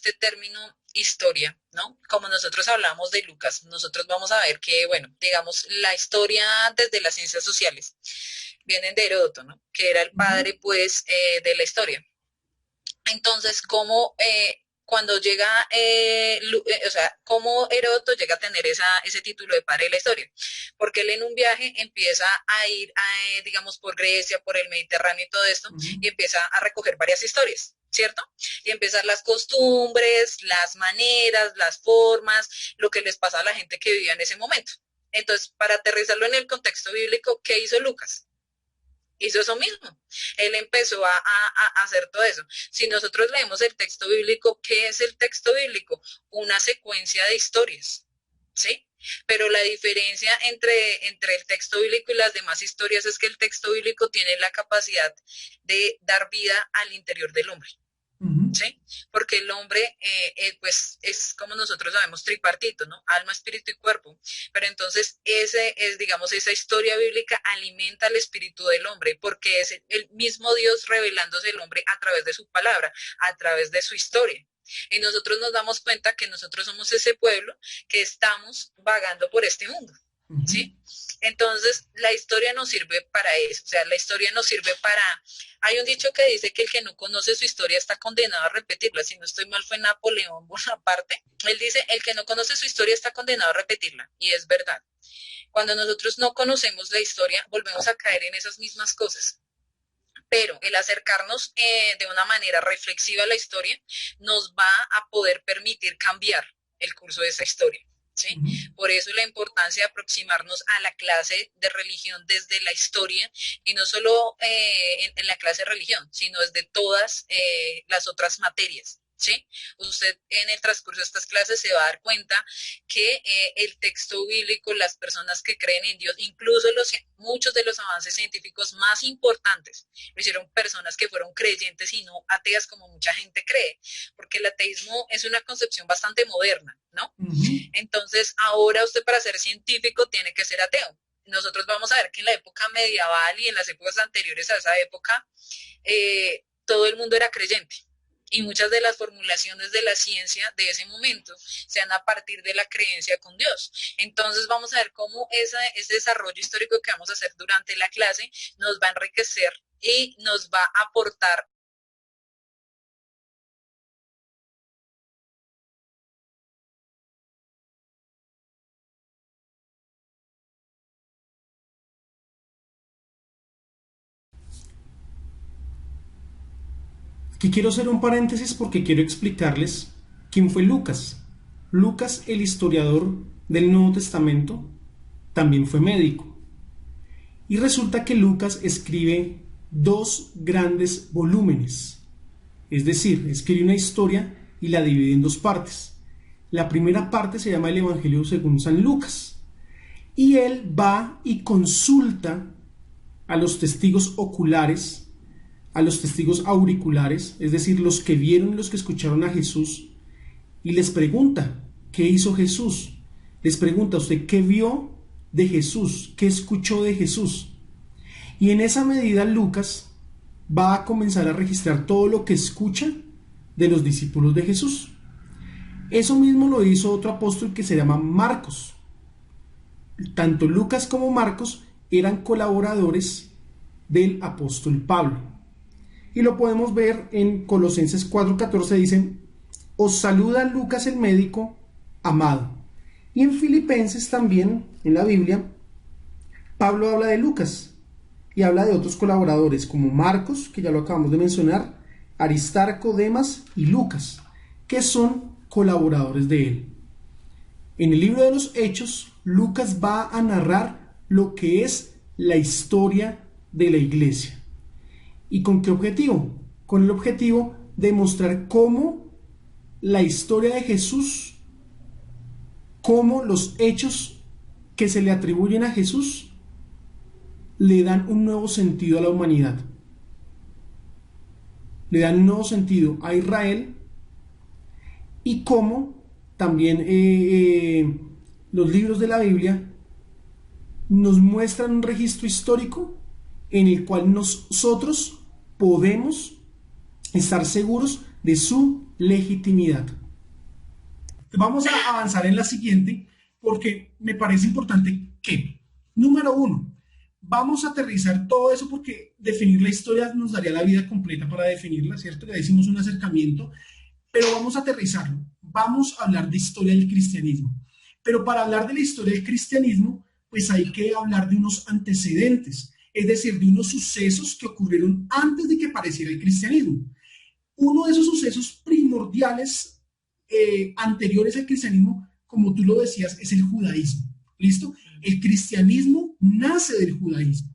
este término historia, ¿no? Como nosotros hablamos de Lucas, nosotros vamos a ver que, bueno, digamos, la historia desde las ciencias sociales vienen de Heródoto, ¿no? Que era el Ujú. padre, pues, de la historia. Entonces, ¿cómo cuando llega, o sea, cómo Heródoto llega a tener ese título de padre de la historia? Porque él en un viaje empieza a ir, digamos, por Grecia, por el Mediterráneo y todo esto, Ujú. y empieza a recoger varias historias. ¿Cierto? Y empiezan las costumbres, las maneras, las formas, lo que les pasa a la gente que vivía en ese momento. Entonces, para aterrizarlo en el contexto bíblico, ¿qué hizo Lucas? Hizo eso mismo. Él empezó a hacer todo eso. Si nosotros leemos el texto bíblico, ¿qué es el texto bíblico? Una secuencia de historias, ¿sí? Pero la diferencia entre el texto bíblico y las demás historias es que el texto bíblico tiene la capacidad de dar vida al interior del hombre. Ujú. ¿Sí? Porque el hombre, pues, es como nosotros sabemos, tripartito, ¿no? Alma, espíritu y cuerpo. Pero entonces, digamos, esa historia bíblica alimenta el espíritu del hombre, porque es el mismo Dios revelándose al hombre a través de su palabra, a través de su historia. Y nosotros nos damos cuenta que nosotros somos ese pueblo que estamos vagando por este mundo. Ujú. ¿Sí? Entonces, la historia nos sirve para eso, o sea, la historia nos sirve para... Hay un dicho que dice que el que no conoce su historia está condenado a repetirla, si no estoy mal fue Napoleón Bonaparte, él dice, el que no conoce su historia está condenado a repetirla, y es verdad. Cuando nosotros no conocemos la historia, volvemos a caer en esas mismas cosas. Pero el acercarnos de una manera reflexiva a la historia nos va a poder permitir cambiar el curso de esa historia. ¿Sí? Ujú. Por eso la importancia de aproximarnos a la clase de religión desde la historia y no solo en la clase de religión, sino desde todas las otras materias. ¿Sí? Usted en el transcurso de estas clases se va a dar cuenta que el texto bíblico, las personas que creen en Dios, incluso muchos de los avances científicos más importantes, lo hicieron personas que fueron creyentes y no ateas como mucha gente cree, porque el ateísmo es una concepción bastante moderna, ¿no? Ujú. Entonces, ahora usted para ser científico tiene que ser ateo. Nosotros vamos a ver que en la época medieval y en las épocas anteriores a esa época, todo el mundo era creyente. Y muchas de las formulaciones de la ciencia de ese momento se dan a partir de la creencia con Dios. Entonces vamos a ver cómo ese desarrollo histórico que vamos a hacer durante la clase nos va a enriquecer y nos va a aportar. Aquí quiero hacer un paréntesis porque quiero explicarles quién fue Lucas. Lucas, el historiador del Nuevo Testamento, también fue médico. Y resulta que Lucas escribe dos grandes volúmenes. Es decir, escribe una historia y la divide en dos partes. La primera parte se llama el Evangelio según San Lucas. Y él va y consulta a los testigos oculares, a los testigos auriculares, es decir, los que vieron y los que escucharon a Jesús, y les pregunta, ¿qué hizo Jesús? Les pregunta, ¿usted qué vio de Jesús? ¿Qué escuchó de Jesús? Y en esa medida Lucas va a comenzar a registrar todo lo que escucha de los discípulos de Jesús. Eso mismo lo hizo otro apóstol que se llama Marcos. Tanto Lucas como Marcos eran colaboradores del apóstol Pablo. Y lo podemos ver en Colosenses 4:14, dicen, os saluda Lucas el médico, amado. Y en Filipenses también, en la Biblia, Pablo habla de Lucas y habla de otros colaboradores como Marcos, que ya lo acabamos de mencionar, Aristarco, Demas y Lucas, que son colaboradores de él. En el libro de los Hechos, Lucas va a narrar lo que es la historia de la iglesia. ¿Y con qué objetivo? Con el objetivo de mostrar cómo la historia de Jesús, cómo los hechos que se le atribuyen a Jesús le dan un nuevo sentido a la humanidad. Le dan un nuevo sentido a Israel y cómo también los libros de la Biblia nos muestran un registro histórico en el cual nosotros podemos estar seguros de su legitimidad. Vamos a avanzar en la siguiente porque me parece importante que, número uno, vamos a aterrizar todo eso porque definir la historia nos daría la vida completa para definirla, ¿cierto? Ya hicimos un acercamiento, pero vamos a aterrizarlo. Vamos a hablar de historia del cristianismo. Pero para hablar de la historia del cristianismo, pues hay que hablar de unos antecedentes, es decir, de unos sucesos que ocurrieron antes de que apareciera el cristianismo. Uno de esos sucesos primordiales anteriores al cristianismo, como tú lo decías, es el judaísmo. ¿Listo? El cristianismo nace del judaísmo.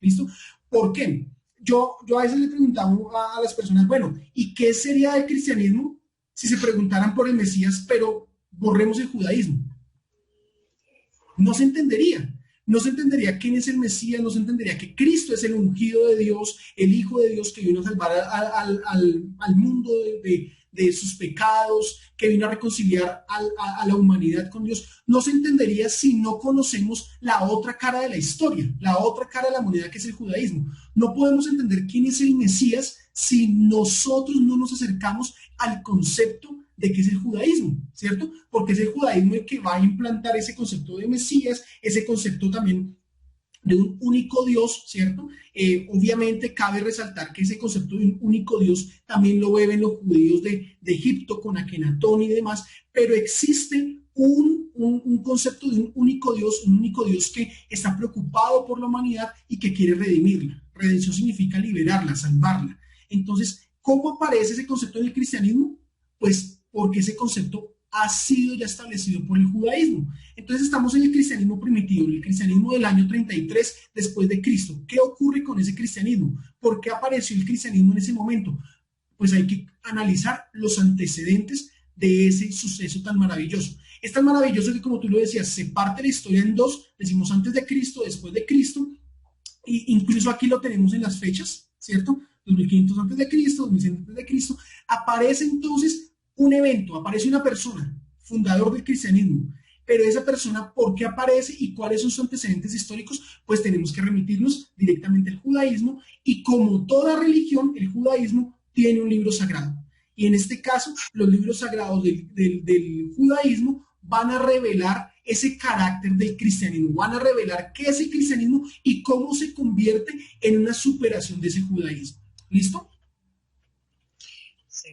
¿Listo? ¿Por qué? Yo a veces le preguntaba a las personas, bueno, ¿y qué sería del cristianismo si se preguntaran por el Mesías, pero borremos el judaísmo? No se entendería. No se entendería quién es el Mesías, no se entendería que Cristo es el ungido de Dios, el Hijo de Dios que vino a salvar al mundo de sus pecados, que vino a reconciliar a la humanidad con Dios. No se entendería si no conocemos la otra cara de la historia, la otra cara de la moneda que es el judaísmo. No podemos entender quién es el Mesías si nosotros no nos acercamos al concepto de qué es el judaísmo, ¿cierto? Porque es el judaísmo el que va a implantar ese concepto de Mesías, ese concepto también de un único Dios, ¿cierto? Obviamente cabe resaltar que ese concepto de un único Dios también lo beben los judíos de Egipto con Akenatón y demás, pero existe un concepto de un único Dios que está preocupado por la humanidad y que quiere redimirla. Redención significa liberarla, salvarla. Entonces, ¿cómo aparece ese concepto en el cristianismo? Pues porque ese concepto ha sido ya establecido por el judaísmo. Entonces estamos en el cristianismo primitivo, en el cristianismo del año 33 después de Cristo. ¿Qué ocurre con ese cristianismo? ¿Por qué apareció el cristianismo en ese momento? Pues hay que analizar los antecedentes de ese suceso tan maravilloso. Es tan maravilloso que, como tú lo decías, se parte la historia en dos, decimos antes de Cristo, después de Cristo, e incluso aquí lo tenemos en las fechas, ¿cierto? 2500 antes de Cristo, 2100 antes de Cristo, aparece entonces un evento, aparece una persona, fundador del cristianismo, pero esa persona, ¿por qué aparece y cuáles son sus antecedentes históricos? Pues tenemos que remitirnos directamente al judaísmo y como toda religión, el judaísmo tiene un libro sagrado. Y en este caso, los libros sagrados del judaísmo van a revelar ese carácter del cristianismo, van a revelar qué es el cristianismo y cómo se convierte en una superación de ese judaísmo. ¿Listo? Sí.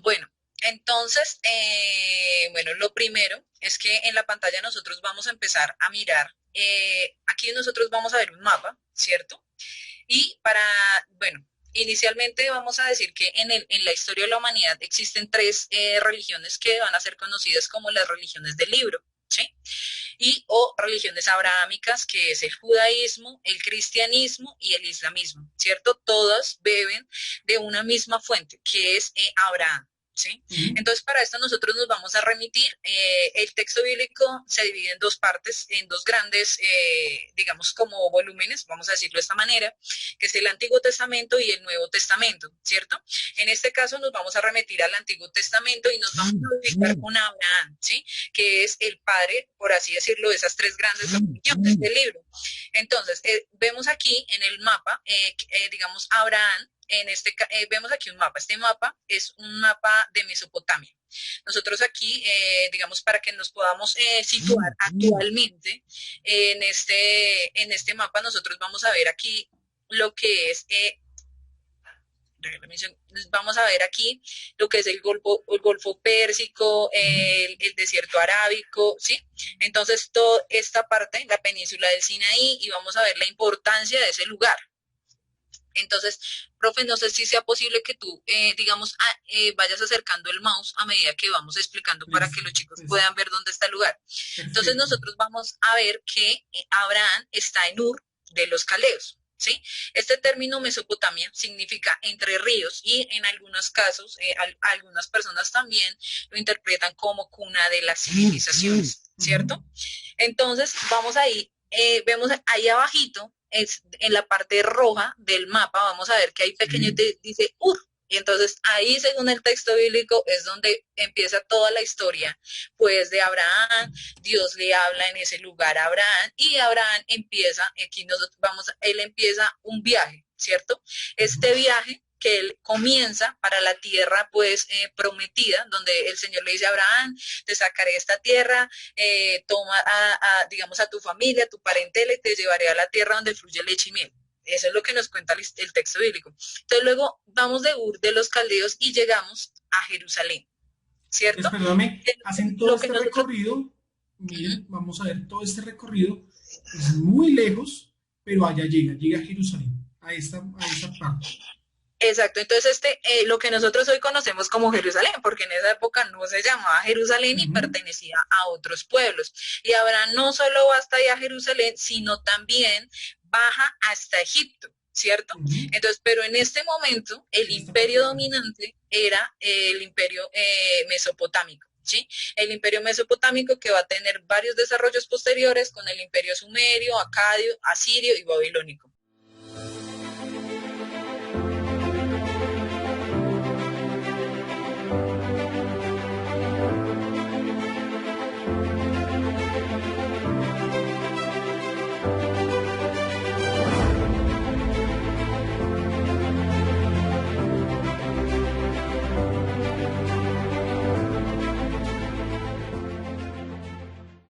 Bueno, entonces, bueno, lo primero es que en la pantalla nosotros vamos a empezar a mirar, aquí nosotros vamos a ver un mapa, ¿cierto? Y para, bueno, inicialmente vamos a decir que en la historia de la humanidad existen tres religiones que van a ser conocidas como las religiones del libro, ¿sí? Y o religiones abrahámicas, que es el judaísmo, el cristianismo y el islamismo, ¿cierto? Todas beben de una misma fuente, que es Abraham. ¿Sí? Entonces, para esto nosotros nos vamos a remitir. El texto bíblico se divide en dos partes, en dos grandes, digamos, como volúmenes, vamos a decirlo de esta manera, que es el Antiguo Testamento y el Nuevo Testamento, ¿cierto? En este caso nos vamos a remitir al Antiguo Testamento y nos vamos a ubicar con Abraham, ¿sí? Que es el padre, por así decirlo, de esas tres grandes religiones del libro. Entonces, vemos aquí en el mapa, digamos, Abraham, vemos aquí un mapa. Este mapa es un mapa de Mesopotamia. Nosotros aquí, digamos, para que nos podamos situar actualmente en este mapa, nosotros vamos a ver aquí lo que es, vamos a ver aquí lo que es el Golfo Pérsico, el desierto arábico, ¿sí? Entonces, toda esta parte, la península del Sinaí, y vamos a ver la importancia de ese lugar. Entonces, profe, no sé si sea posible que tú, digamos, vayas acercando el mouse a medida que vamos explicando para que los chicos puedan ver dónde está el lugar. Entonces, nosotros vamos a ver que Abraham está en Ur de los Caldeos. ¿Sí? Este término Mesopotamia significa entre ríos y en algunos casos, algunas personas también lo interpretan como cuna de las civilizaciones, ¿cierto? Entonces, vamos ahí, vemos ahí abajito, en la parte roja del mapa, vamos a ver que hay pequeño, dice Ur. Y entonces ahí, según el texto bíblico, es donde empieza toda la historia, pues de Abraham. Dios le habla en ese lugar a Abraham y Abraham empieza, aquí nosotros vamos, él empieza un viaje, ¿cierto? Este viaje que él comienza para la tierra pues prometida, donde el Señor le dice a Abraham, te sacaré de esta tierra, toma digamos a tu familia, a tu parentela y te llevaré a la tierra donde fluye leche y miel. Eso es lo que nos cuenta el texto bíblico. Entonces luego vamos de Ur de los Caldeos y llegamos a Jerusalén, Entonces, ¿cierto? perdóname, hacen todo Lo que este nosotros... recorrido, Uh -huh. miren, vamos a ver todo este recorrido, es muy lejos, pero allá llega a Jerusalén, a esta parte. Exacto, entonces lo que nosotros hoy conocemos como Jerusalén, porque en esa época no se llamaba Jerusalén y Ujú. pertenecía a otros pueblos. Y ahora no solo va hasta allá a Jerusalén, sino también baja hasta Egipto, ¿cierto? Ujú. Entonces, pero en este momento el En esta parte imperio de acá. dominante era el imperio mesopotámico. ¿Sí? El imperio mesopotámico que va a tener varios desarrollos posteriores con el imperio sumerio, acadio, asirio y babilónico.